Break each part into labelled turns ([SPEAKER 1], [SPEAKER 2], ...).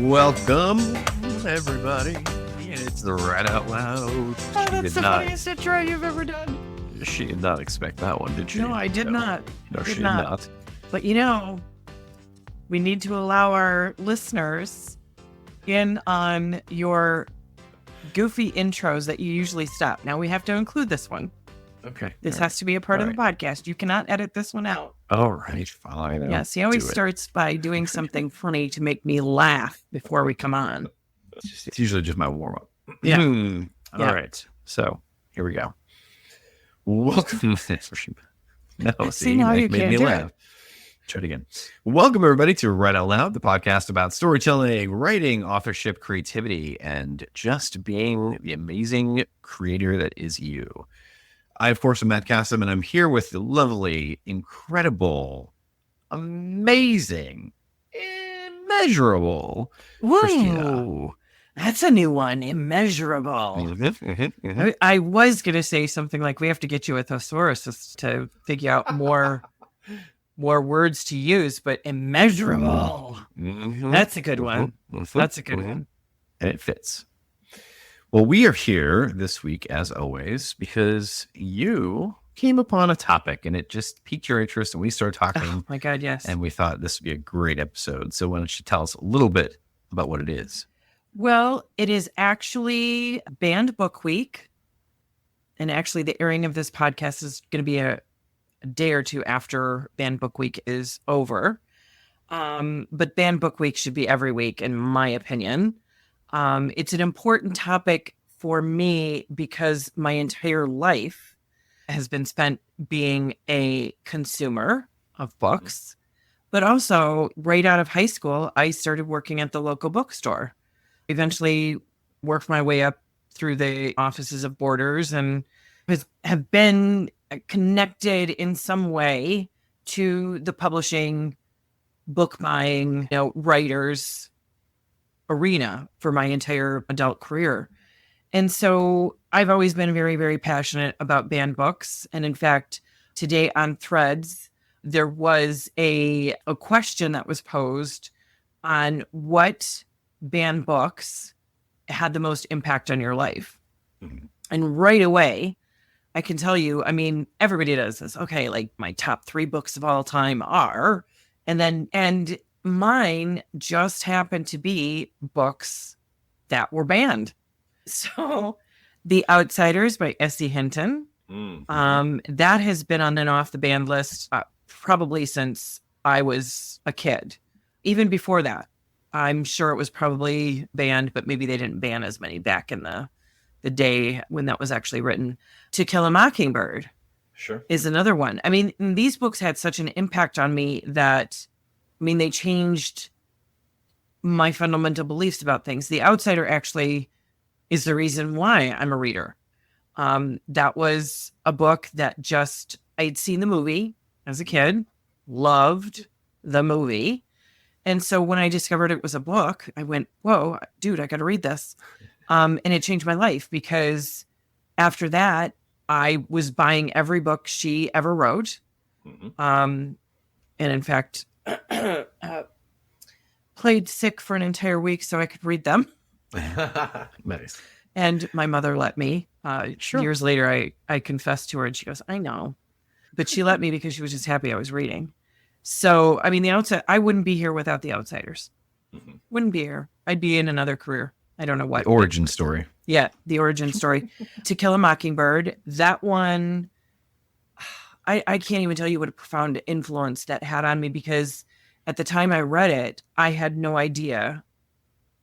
[SPEAKER 1] Welcome, everybody. It's the Right Out Loud.
[SPEAKER 2] Oh, that's the funniest intro you've ever done.
[SPEAKER 1] She did not expect that one, did she?
[SPEAKER 2] No, I did not.
[SPEAKER 1] No, she did not.
[SPEAKER 2] But we need to allow our listeners in on your goofy intros that you usually stop. Now we have to include this one.
[SPEAKER 1] Okay.
[SPEAKER 2] This has to be a part of the podcast. You cannot edit this one out.
[SPEAKER 1] All right, fine.
[SPEAKER 2] Yes, he always starts by doing something funny to make me laugh before we come on.
[SPEAKER 1] It's usually just my warm-up.
[SPEAKER 2] Yeah.
[SPEAKER 1] All right. So, here we go. Welcome. No, see,
[SPEAKER 2] now you
[SPEAKER 1] made
[SPEAKER 2] can't
[SPEAKER 1] me
[SPEAKER 2] do
[SPEAKER 1] laugh.
[SPEAKER 2] it.
[SPEAKER 1] Try it again. Welcome, everybody, to Right Out Loud, the podcast about storytelling, writing, authorship, creativity, and just being the amazing creator that is you. I, of course, am Matt Cassem, and I'm here with the lovely, incredible, amazing, immeasurable Christina.
[SPEAKER 2] Whoa, that's a new one. Immeasurable. I was going to say something like, we have to get you a thesaurus to figure out more words to use, but immeasurable. That's a good one. That's a good one.
[SPEAKER 1] And it fits. Well, we are here this week, as always, because you came upon a topic and it just piqued your interest and we started talking.
[SPEAKER 2] Oh, my God, yes.
[SPEAKER 1] And we thought this would be a great episode. So why don't you tell us a little bit about what it is?
[SPEAKER 2] Well, it is actually Banned Book Week. And actually, the airing of this podcast is going to be a day or two after Banned Book Week is over. But Banned Book Week should be every week, in my opinion. It's an important topic for me because my entire life has been spent being a consumer of books. But also, right out of high school, I started working at the local bookstore. Eventually worked my way up through the offices of Borders and have been connected in some way to the publishing, book buying, writers arena for my entire adult career. And so I've always been very, very passionate about banned books. And in fact, today on Threads, there was a question that was posed on what banned books had the most impact on your life. Mm-hmm. And right away, I can tell you, everybody does this. Okay, like my top 3 books of all time are, and mine just happened to be books that were banned. So The Outsiders by S.E. Hinton, that has been on and off the banned list probably since I was a kid. Even before that, I'm sure it was probably banned, but maybe they didn't ban as many back in the day when that was actually written. To Kill a Mockingbird is another one. These books had such an impact on me that they changed my fundamental beliefs about things. The Outsider actually is the reason why I'm a reader. That was a book that I'd seen the movie as a kid, loved the movie. And so when I discovered it was a book, I went, whoa, dude, I got to read this. And it changed my life because after that, I was buying every book she ever wrote. Mm-hmm. And in fact, played sick for an entire week so I could read them.
[SPEAKER 1] Nice.
[SPEAKER 2] And my mother let me.
[SPEAKER 1] Sure.
[SPEAKER 2] Years later, I confessed to her and she goes, I know. But she let me because she was just happy I was reading. So, I wouldn't be here without The Outsiders. Mm-hmm. Wouldn't be here. I'd be in another career. I don't know what.
[SPEAKER 1] The origin story.
[SPEAKER 2] Yeah, the origin story. To Kill a Mockingbird, that one, I can't even tell you what a profound influence that had on me because at the time I read it, I had no idea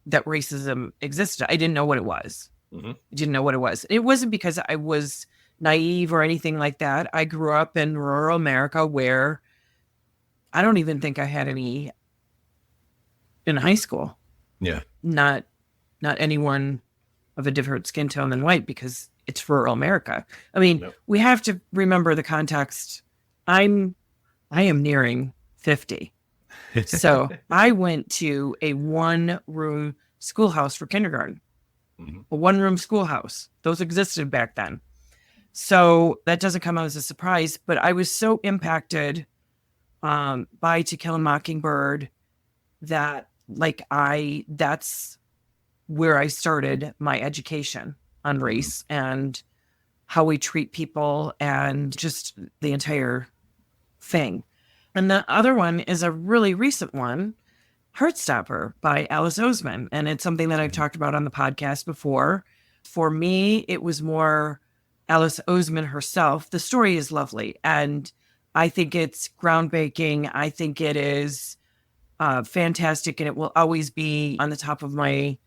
[SPEAKER 2] that racism existed. I didn't know what it was.
[SPEAKER 1] Mm-hmm.
[SPEAKER 2] I didn't know what it was. It wasn't because I was naive or anything like that. I grew up in rural America where I don't even think I had any in high school.
[SPEAKER 1] Yeah.
[SPEAKER 2] Not anyone of a different skin tone than white, because it's rural America. I mean,
[SPEAKER 1] Yep.
[SPEAKER 2] we have to remember the context. I am nearing 50. So I went to a one-room schoolhouse for kindergarten.
[SPEAKER 1] Mm-hmm.
[SPEAKER 2] A one-room schoolhouse. Those existed back then. So that doesn't come out as a surprise, but I was so impacted by To Kill a Mockingbird that that's where I started my education on race and how we treat people and just the entire thing. And the other one is a really recent one, Heartstopper by Alice Oseman. And it's something that I've talked about on the podcast before. For me, it was more Alice Oseman herself. The story is lovely, and I think it's groundbreaking. I think it is fantastic, and it will always be on the top of my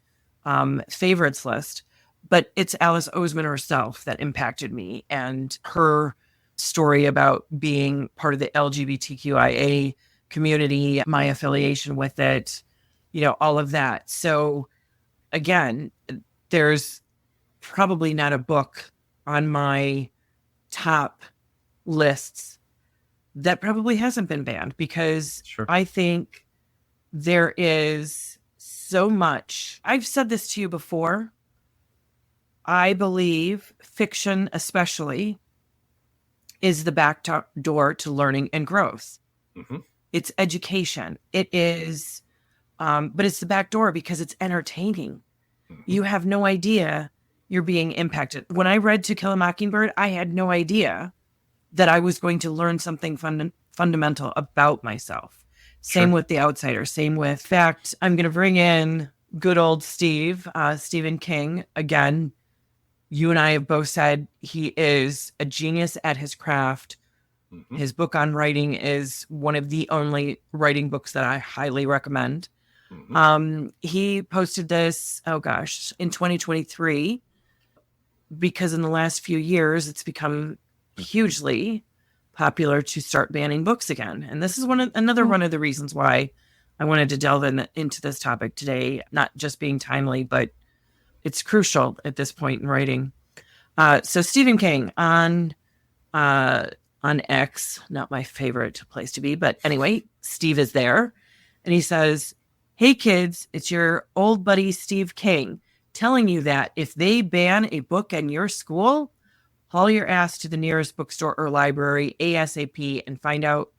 [SPEAKER 2] favorites list. But it's Alice Oseman herself that impacted me, and her story about being part of the LGBTQIA community, my affiliation with it, all of that. So again, there's probably not a book on my top lists that probably hasn't been banned, because
[SPEAKER 1] Sure.
[SPEAKER 2] I think there is so much. I've said this to you before. I believe fiction, especially, is the back door to learning and growth.
[SPEAKER 1] Mm-hmm.
[SPEAKER 2] It's education. It is, but it's the back door because it's entertaining.
[SPEAKER 1] Mm-hmm.
[SPEAKER 2] You have no idea you're being impacted. When I read To Kill a Mockingbird, I had no idea that I was going to learn something fundamental about myself. Same
[SPEAKER 1] Sure.
[SPEAKER 2] with The Outsider. Same with, in fact, I'm going to bring in good old Stephen King. Again, you and I have both said he is a genius at his craft.
[SPEAKER 1] Mm-hmm.
[SPEAKER 2] His book on writing is one of the only writing books that I highly recommend.
[SPEAKER 1] Mm-hmm.
[SPEAKER 2] He posted this, in 2023, because in the last few years, it's become hugely popular to start banning books again. And this is another one of the reasons why I wanted to delve into this topic today, not just being timely, but it's crucial at this point in writing. So Stephen King on X, not my favorite place to be, but anyway, Steve is there, and he says, "Hey kids, it's your old buddy Steve King telling you that if they ban a book in your school, haul your ass to the nearest bookstore or library ASAP and find out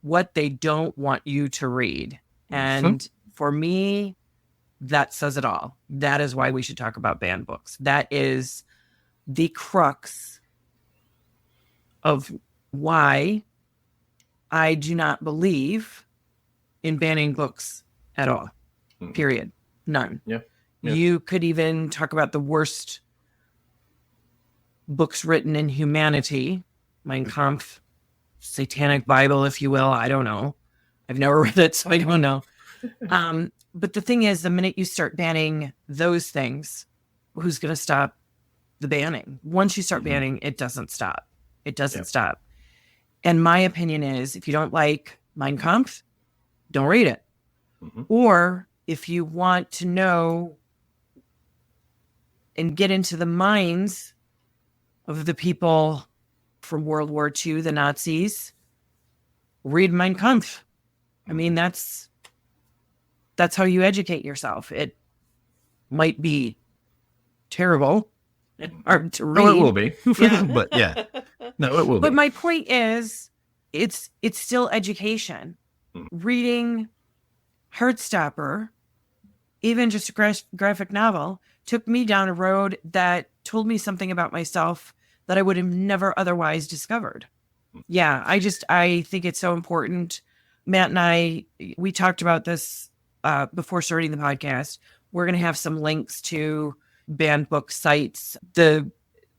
[SPEAKER 2] what they don't want you to read." And for me, that says it all. That is why we should talk about banned books. That is the crux of why I do not believe in banning books at all. Period. None.
[SPEAKER 1] Yeah.
[SPEAKER 2] You could even talk about the worst books written in humanity, Mein Kampf, Satanic Bible, if you will. I don't know. I've never read it, so I don't know. But the thing is, the minute you start banning those things, who's going to stop the banning? Once you start banning, it doesn't stop. It doesn't stop. And my opinion is, if you don't like Mein Kampf, don't read it.
[SPEAKER 1] Mm-hmm.
[SPEAKER 2] Or if you want to know and get into the minds of the people from World War II, the Nazis, read Mein Kampf. I mean, that's how you educate yourself. It might be terrible and hard to read.
[SPEAKER 1] Oh, it will be.
[SPEAKER 2] Yeah.
[SPEAKER 1] But yeah. No, it will
[SPEAKER 2] But
[SPEAKER 1] be.
[SPEAKER 2] my point is, it's still education. Reading Heartstopper, even just a graphic novel, took me down a road that told me something about myself that I would have never otherwise discovered. Yeah, I think it's so important. Matt and I, we talked about this before starting the podcast. We're going to have some links to banned book sites. The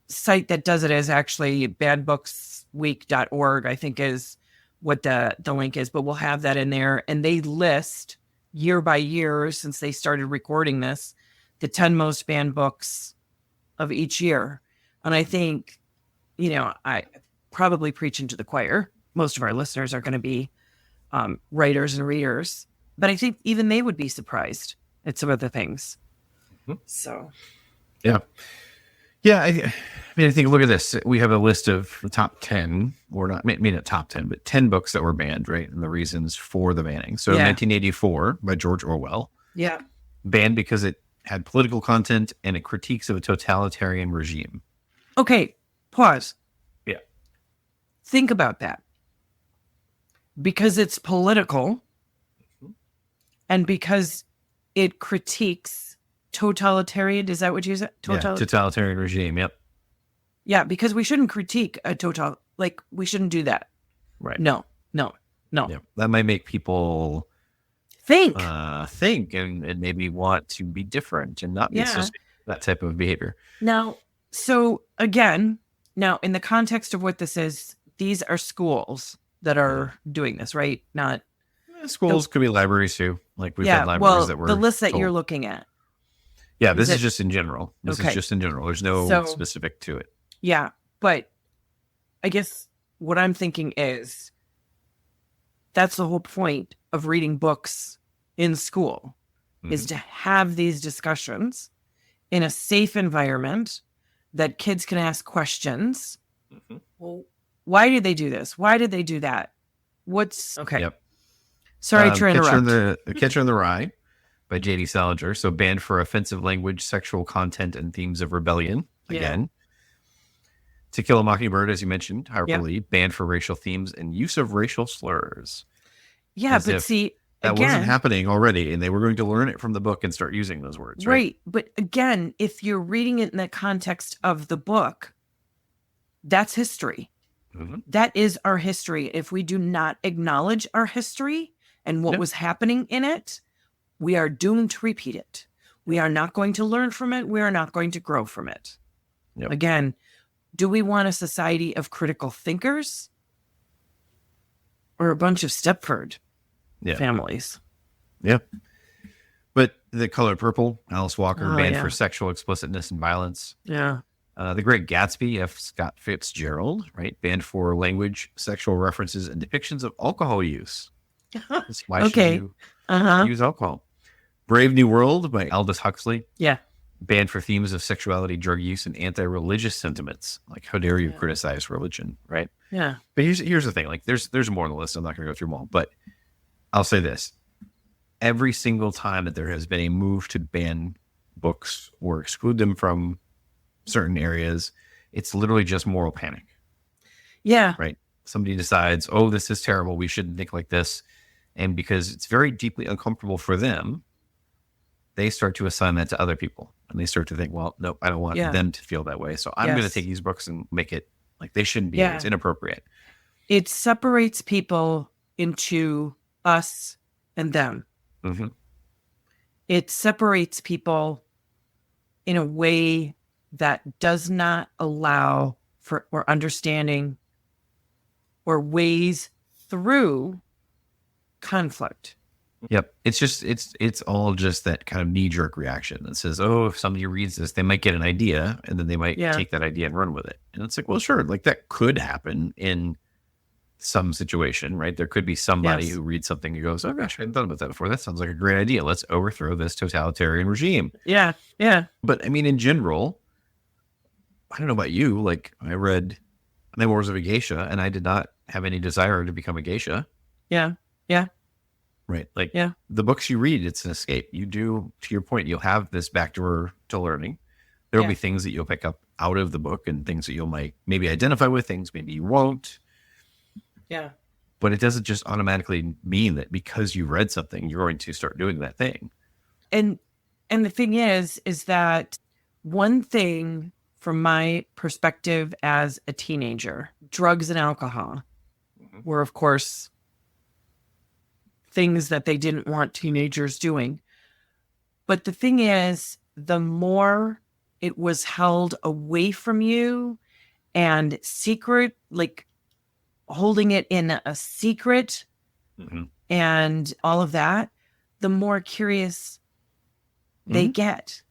[SPEAKER 2] site that does it is actually bannedbooksweek.org, I think is what the link is, but we'll have that in there. And they list year by year since they started recording this, the 10 most banned books of each year. And I think, I probably preaching to the choir. Most of our listeners are going to be writers and readers, but I think even they would be surprised at some of the things. So,
[SPEAKER 1] yeah. I think, look at this. We have a list of the top 10, or not, maybe not top 10, but 10 books that were banned, right? And the reasons for the banning. So 1984 by George Orwell.
[SPEAKER 2] Yeah.
[SPEAKER 1] Banned because it had political content and it critiques of a totalitarian regime.
[SPEAKER 2] Okay, pause.
[SPEAKER 1] Yeah.
[SPEAKER 2] Think about that. Because it's political and because it critiques totalitarian, is that what you said?
[SPEAKER 1] Totalitarian regime, yep.
[SPEAKER 2] Yeah, because we shouldn't critique a we shouldn't do that.
[SPEAKER 1] Right.
[SPEAKER 2] No.
[SPEAKER 1] Yeah, that might make people
[SPEAKER 2] think
[SPEAKER 1] and maybe want to be different and not be that type of behavior.
[SPEAKER 2] Now, so again, in the context of what this is, these are schools that are doing this, right? Not
[SPEAKER 1] schools, could be libraries too. Like we've had libraries that were
[SPEAKER 2] the list that you're looking at.
[SPEAKER 1] Yeah, this is just in general. This is just in general. There's no specific to it.
[SPEAKER 2] Yeah, but I guess what I'm thinking is that's the whole point of reading books in school is to have these discussions in a safe environment that kids can ask questions. Well, why did they do this? Why did they do that? What's okay?
[SPEAKER 1] Yep.
[SPEAKER 2] Sorry to interrupt.
[SPEAKER 1] The Catcher in the Rye by J.D. Salinger. So banned for offensive language, sexual content, and themes of rebellion. Again. To Kill a Mockingbird, as you mentioned, Harper Lee, banned for racial themes and use of racial slurs.
[SPEAKER 2] Yeah, but see,
[SPEAKER 1] that wasn't happening already, and they were going to learn it from the book and start using those words.
[SPEAKER 2] Right. But again, if you're reading it in the context of the book, that's history. That is our history. If we do not acknowledge our history and what was happening in it, we are doomed to repeat it. We are not going to learn from it. We are not going to grow from it. Again, do we want a society of critical thinkers or a bunch of Stepford families?
[SPEAKER 1] Yeah. But The Color Purple, Alice Walker, banned for sexual explicitness and violence.
[SPEAKER 2] Yeah.
[SPEAKER 1] The Great Gatsby, F. Scott Fitzgerald, right? Banned for language, sexual references, and depictions of alcohol use. Why should you use alcohol? Brave New World by Aldous Huxley.
[SPEAKER 2] Yeah.
[SPEAKER 1] Banned for themes of sexuality, drug use, and anti-religious sentiments. Like, how dare you criticize religion, right?
[SPEAKER 2] Yeah.
[SPEAKER 1] But here's the thing. Like, there's more on the list. I'm not going to go through them all. But I'll say this. Every single time that there has been a move to ban books or exclude them from certain areas, it's literally just moral panic.
[SPEAKER 2] Yeah.
[SPEAKER 1] Right? Somebody decides, oh, this is terrible. We shouldn't think like this. And because it's very deeply uncomfortable for them, they start to assign that to other people. And they start to think, well, nope, I don't want them to feel that way. So I'm going to take these books and make it like they shouldn't be. It's inappropriate.
[SPEAKER 2] It separates people into us and them. It separates people in a way that does not allow for or understanding or ways through conflict.
[SPEAKER 1] Yep. It's all just that kind of knee-jerk reaction that says, oh, if somebody reads this, they might get an idea and then they might take that idea and run with it. And it's like, well, sure, like that could happen in some situation, right? There could be somebody who reads something and goes, oh gosh, I hadn't thought about that before. That sounds like a great idea. Let's overthrow this totalitarian regime.
[SPEAKER 2] Yeah. Yeah.
[SPEAKER 1] But I mean, in general, I don't know about you. Like I read Memoirs of a Geisha and I did not have any desire to become a geisha.
[SPEAKER 2] Yeah. Yeah.
[SPEAKER 1] Right. Like the books you read, it's an escape. You do, to your point, you'll have this backdoor to learning. There'll be things that you'll pick up out of the book and things that you'll might maybe identify with, things maybe you won't.
[SPEAKER 2] Yeah.
[SPEAKER 1] But it doesn't just automatically mean that because you read something, you're going to start doing that thing.
[SPEAKER 2] And the thing is that one thing from my perspective as a teenager, drugs and alcohol were, of course, things that they didn't want teenagers doing. But the thing is, the more it was held away from you and secret, like holding it in a secret and all of that, the more curious they get.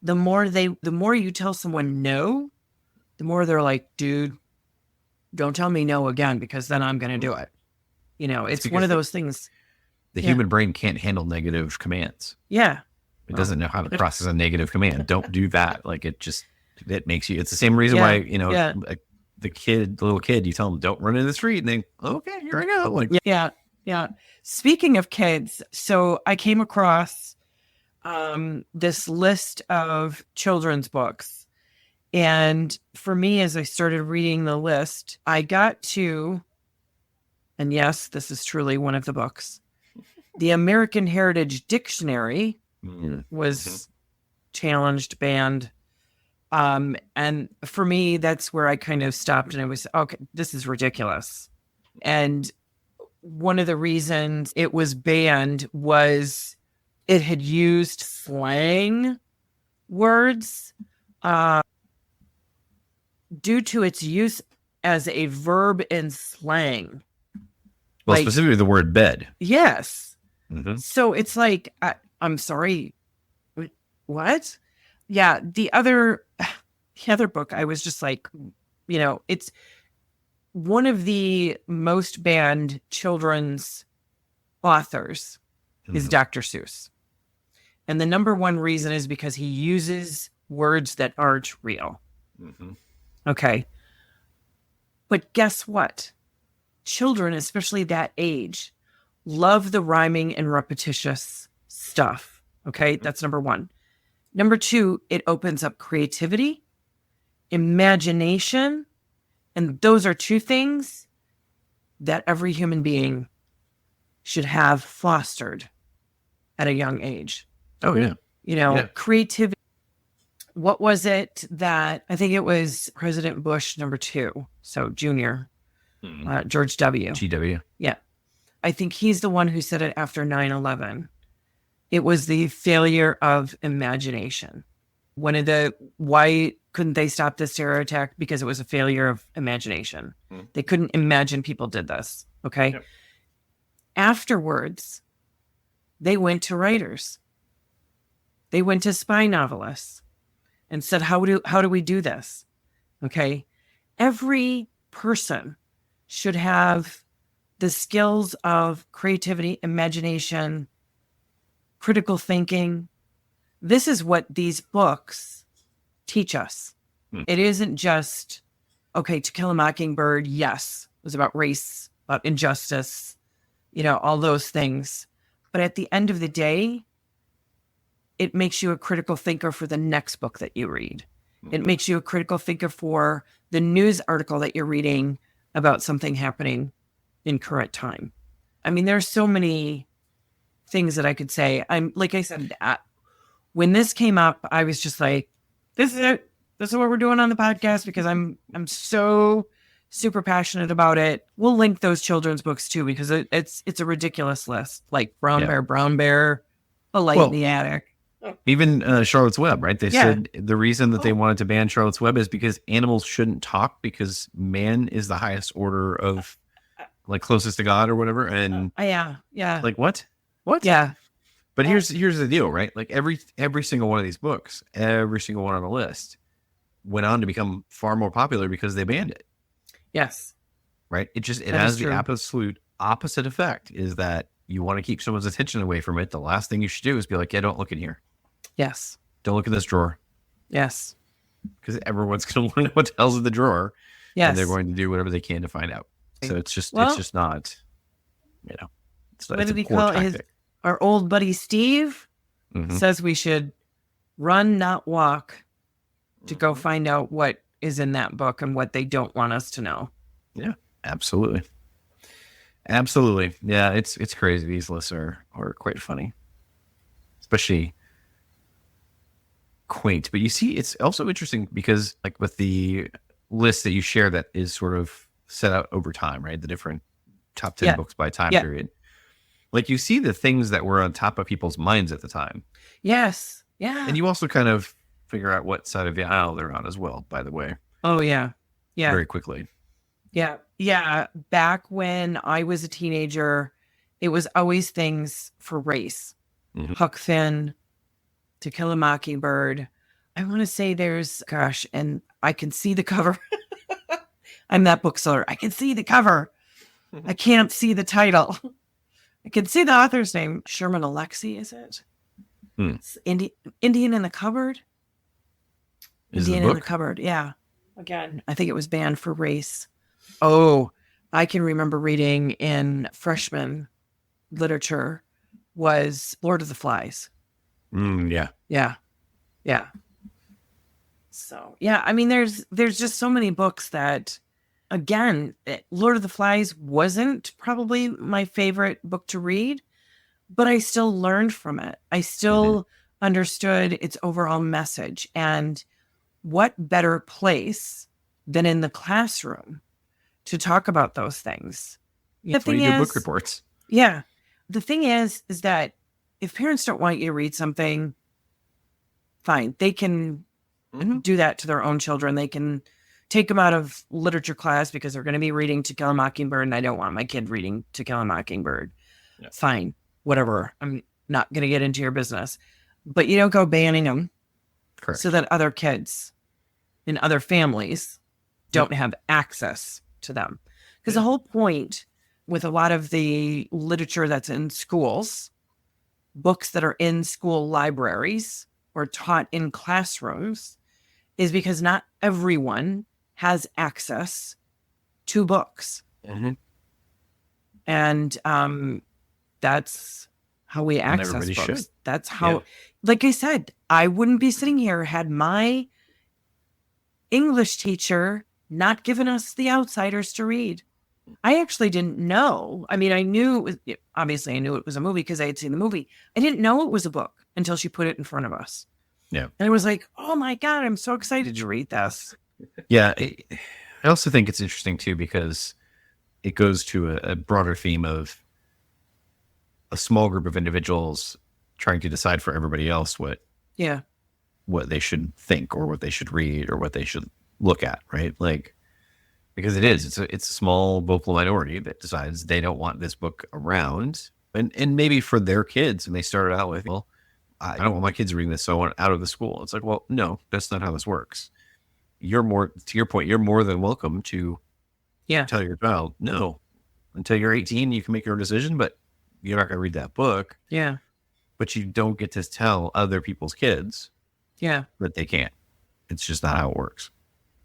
[SPEAKER 2] The more you tell someone no, the more they're like, dude, don't tell me no again, because then I'm going to do it. You know, it's one of those things.
[SPEAKER 1] The human brain can't handle negative commands.
[SPEAKER 2] Yeah.
[SPEAKER 1] It doesn't know how to process a negative command. Don't do that. Like it makes you, it's the same reason why, you know, the little kid, you tell them don't run in the street and they, okay, here I go. Like,
[SPEAKER 2] yeah. Speaking of kids, so I came across this list of children's books. And for me, as I started reading the list, I got to, and yes, this is truly one of the books, the American Heritage Dictionary was challenged, banned. And for me, that's where I kind of stopped and I was, okay, this is ridiculous. And one of the reasons it was banned was it had used slang words due to its use as a verb in slang.
[SPEAKER 1] Well, specifically the word bed.
[SPEAKER 2] Yes. So it's like, I'm sorry, what? Yeah, the other book, I was just like, you know, it's one of the most banned children's authors is Dr. Seuss. And the number one reason is because he uses words that aren't real. Okay. But guess what? Children, especially that age, love the rhyming and repetitious stuff. Okay. That's number one. Number two, it opens up creativity, imagination. And those are two things that every human being should have fostered at a young age.
[SPEAKER 1] Oh, yeah.
[SPEAKER 2] You know, creativity. What was it that, I think it was President Bush number 2, so Junior, George W.
[SPEAKER 1] GW.
[SPEAKER 2] Yeah. I think he's the one who said it after 9/11. It was the failure of imagination. Why couldn't they stop this terror attack? Because it was a failure of imagination. They couldn't imagine people did this. Okay. Yep. Afterwards, they went to writers. They went to spy novelists and said, how do we do this? Okay. Every person should have the skills of creativity, imagination, critical thinking. This is what these books teach us. It isn't just, okay, To Kill a Mockingbird, yes, it was about race, about injustice, you know, all those things. But at the end of the day, it makes you a critical thinker for the next book that you read. It makes you a critical thinker for the news article that you're reading about something happening in current time. I mean, there's so many things that I could say. Like I said, when this came up, I was just like, this is it. This is what we're doing on the podcast because I'm so super passionate about it. We'll link those children's books too, because it's a ridiculous list. Like Brown Bear, A Light in the Attic.
[SPEAKER 1] Even Charlotte's Web, right? They said the reason that they wanted to ban Charlotte's Web is because animals shouldn't talk because man is the highest order of like closest to God or whatever. And
[SPEAKER 2] yeah.
[SPEAKER 1] Like what?
[SPEAKER 2] Yeah.
[SPEAKER 1] But here's the deal, right? Like every single one of these books, every single one on the list went on to become far more popular because they banned it.
[SPEAKER 2] Yes.
[SPEAKER 1] Right? It has the absolute opposite effect, is that you want to keep someone's attention away from it. The last thing you should do is be like, yeah, don't look in here.
[SPEAKER 2] Yes.
[SPEAKER 1] Don't look in this drawer.
[SPEAKER 2] Yes.
[SPEAKER 1] Because everyone's going to want to know what the hell's in the drawer.
[SPEAKER 2] Yes.
[SPEAKER 1] And they're going to do whatever they can to find out. So it's just not, you know,
[SPEAKER 2] what did we call it? Our old buddy Steve says we should run, not walk, to go find out what is in that book and what they don't want us to know.
[SPEAKER 1] Yeah, absolutely. Absolutely. Yeah, it's crazy. These lists are quite funny, especially quaint. But you see, it's also interesting because like with the list that you share that is sort of set out over time, right? The different top 10 books by time period. Like you see the things that were on top of people's minds at the time.
[SPEAKER 2] Yes. Yeah.
[SPEAKER 1] And you also kind of figure out what side of the aisle they're on as well, by the way.
[SPEAKER 2] Oh, yeah. Yeah.
[SPEAKER 1] Very quickly.
[SPEAKER 2] Yeah. Yeah. Back when I was a teenager, it was always things for race. Huck Finn, To Kill a Mockingbird. I want to say there's, gosh, and I can see the cover. I'm that bookseller. I can see the cover. I can't see the title. I can see the author's name. Sherman Alexie, is it? It's Indian in the Cupboard? Indian in the Cupboard, yeah. Again, I think it was banned for race. Oh, I can remember reading in freshman literature was Lord of the Flies.
[SPEAKER 1] Yeah.
[SPEAKER 2] Yeah. So, yeah, I mean, there's just so many books that, again, Lord of the Flies wasn't probably my favorite book to read, but I still learned from it. I still understood its overall message. And what better place than in the classroom to talk about those things?
[SPEAKER 1] The thing is, book reports.
[SPEAKER 2] Yeah. The thing is that if parents don't want you to read something, fine. They can do that to their own children. They can take them out of literature class because they're going to be reading To Kill a Mockingbird, and I don't want my kid reading To Kill a Mockingbird. Yeah. Fine. Whatever. I'm not going to get into your business. But you don't go banning them. Correct. So that other kids in other families don't have access to them. Because the whole point with a lot of the literature that's in schools, books that are in school libraries or taught in classrooms, is because not everyone has access to books. And that's how we access books. Should. That's how, like I said, I wouldn't be sitting here had my English teacher not given us The Outsiders to read. I actually didn't know. I mean, I knew obviously I knew it was a movie because I had seen the movie. I didn't know it was a book until she put it in front of us. Yeah. And I was like, oh my God, I'm so excited to read this.
[SPEAKER 1] Yeah. I also think it's interesting too, because it goes to a broader theme of a small group of individuals trying to decide for everybody else what they should think or what they should read or what they should look at, right? Like, because it's a small vocal minority that decides they don't want this book around, and maybe for their kids, and they started out with, well, I don't want my kids reading this, so I want it out of the school. It's like, well, no, that's not how this works. You're more, to your point, you're more than welcome to tell your child, no, until you're 18, you can make your own decision, but you're not going to read that book.
[SPEAKER 2] Yeah.
[SPEAKER 1] But you don't get to tell other people's kids that they can't. It's just not how it works.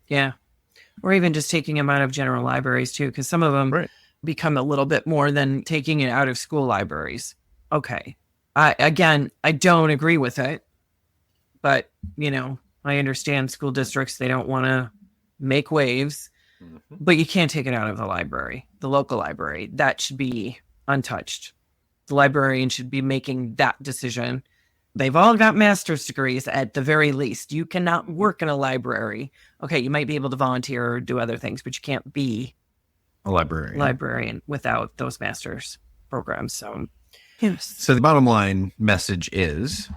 [SPEAKER 2] Yeah. Or even just taking them out of general libraries too, because some of them become a little bit more than taking it out of school libraries. Okay. I don't agree with it, but I understand school districts, they don't want to make waves, but you can't take it out of the library, the local library. That should be untouched. The librarian should be making that decision. They've all got master's degrees at the very least. You cannot work in a library. Okay, you might be able to volunteer or do other things, but you can't be
[SPEAKER 1] a librarian
[SPEAKER 2] without those master's programs. So
[SPEAKER 1] the bottom line message is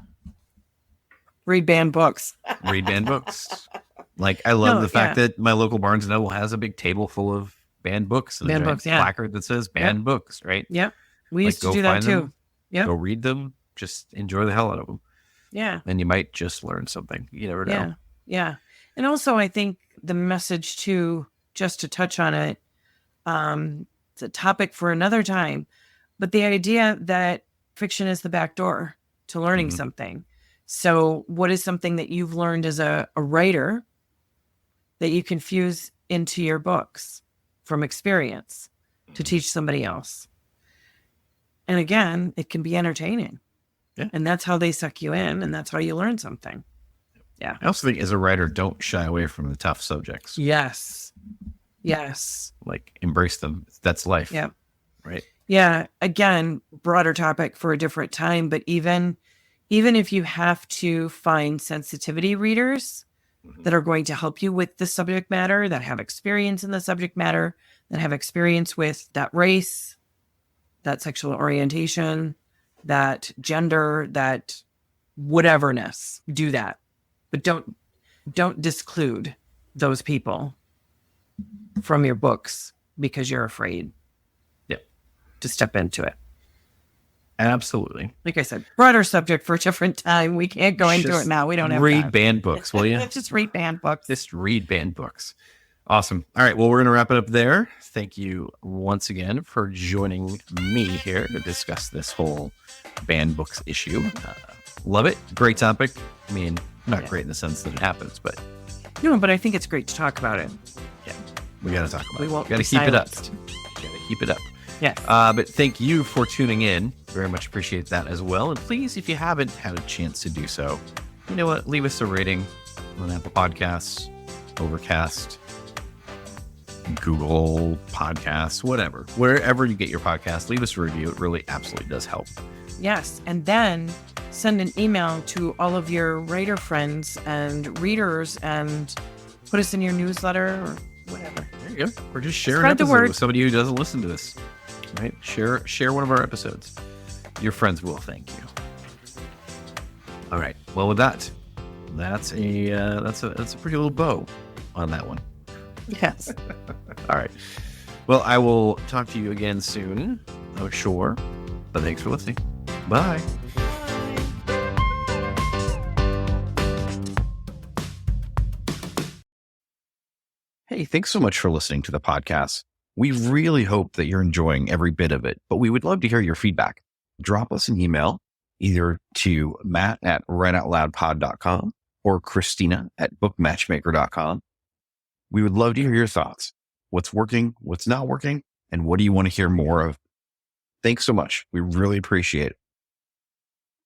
[SPEAKER 2] read banned books.
[SPEAKER 1] Read banned books. Like, I love the fact that my local Barnes & Noble has a big table full of banned books. And a placard that says banned books, right?
[SPEAKER 2] Yep. We used to do that too.
[SPEAKER 1] Yeah. Go read them. Just enjoy the hell out of them.
[SPEAKER 2] Yeah.
[SPEAKER 1] And you might just learn something. You never know.
[SPEAKER 2] Yeah. And also, I think the message too, just to touch on it, it's a topic for another time, but the idea that fiction is the back door to learning something. So what is something that you've learned as a writer that you can fuse into your books from experience to teach somebody else? And again, it can be entertaining. Yeah. And that's how they suck you in, and that's how you learn something. Yeah.
[SPEAKER 1] I also think as a writer, don't shy away from the tough subjects.
[SPEAKER 2] Yes.
[SPEAKER 1] Like, embrace them. That's life.
[SPEAKER 2] Yeah.
[SPEAKER 1] Right.
[SPEAKER 2] Yeah. Again, broader topic for a different time, but even if you have to find sensitivity readers that are going to help you with the subject matter, that have experience in the subject matter, that have experience with that race, that sexual orientation, that gender, that whateverness, do that. But don't disclude those people from your books because you're afraid to step into it.
[SPEAKER 1] Absolutely.
[SPEAKER 2] Like I said, broader subject for a different time. We can't go into
[SPEAKER 1] Just
[SPEAKER 2] it now. We don't have
[SPEAKER 1] read
[SPEAKER 2] time.
[SPEAKER 1] banned books, will you?
[SPEAKER 2] Just read banned books.
[SPEAKER 1] Just read banned books. Awesome. All right. Well, we're going to wrap it up there. Thank you once again for joining me here to discuss this whole banned books issue. Love it. Great topic. I mean, not great in the sense that it happens, but
[SPEAKER 2] no, but I think it's great to talk about it.
[SPEAKER 1] yeah, we got to talk about it.
[SPEAKER 2] We won't
[SPEAKER 1] got to
[SPEAKER 2] be
[SPEAKER 1] keep it up.
[SPEAKER 2] silenced.
[SPEAKER 1] Got to keep it up.
[SPEAKER 2] Yes.
[SPEAKER 1] But thank you for tuning in. Very much appreciate that as well. And please, if you haven't had a chance to do so, you know what? Leave us a rating on Apple Podcasts, Overcast, Google Podcasts, whatever. Wherever you get your podcast, leave us a review. It really absolutely does help.
[SPEAKER 2] Yes. And then send an email to all of your writer friends and readers and put us in your newsletter or whatever.
[SPEAKER 1] There you go. Or just share an
[SPEAKER 2] Spread the
[SPEAKER 1] episode
[SPEAKER 2] word.
[SPEAKER 1] with somebody who doesn't listen to this. Right? Share one of our episodes. Your friends will thank you. All right. Well, with that, that's a pretty little bow on that one.
[SPEAKER 2] Yes.
[SPEAKER 1] All right. Well, I will talk to you again soon. Oh, sure. But thanks for listening. Bye. Hey, thanks so much for listening to the podcast. We really hope that you're enjoying every bit of it, but we would love to hear your feedback. Drop us an email either to matt@writeoutloudpod.com or Christina@bookmatchmaker.com. We would love to hear your thoughts. What's working, what's not working, and what do you want to hear more of? Thanks so much. We really appreciate it.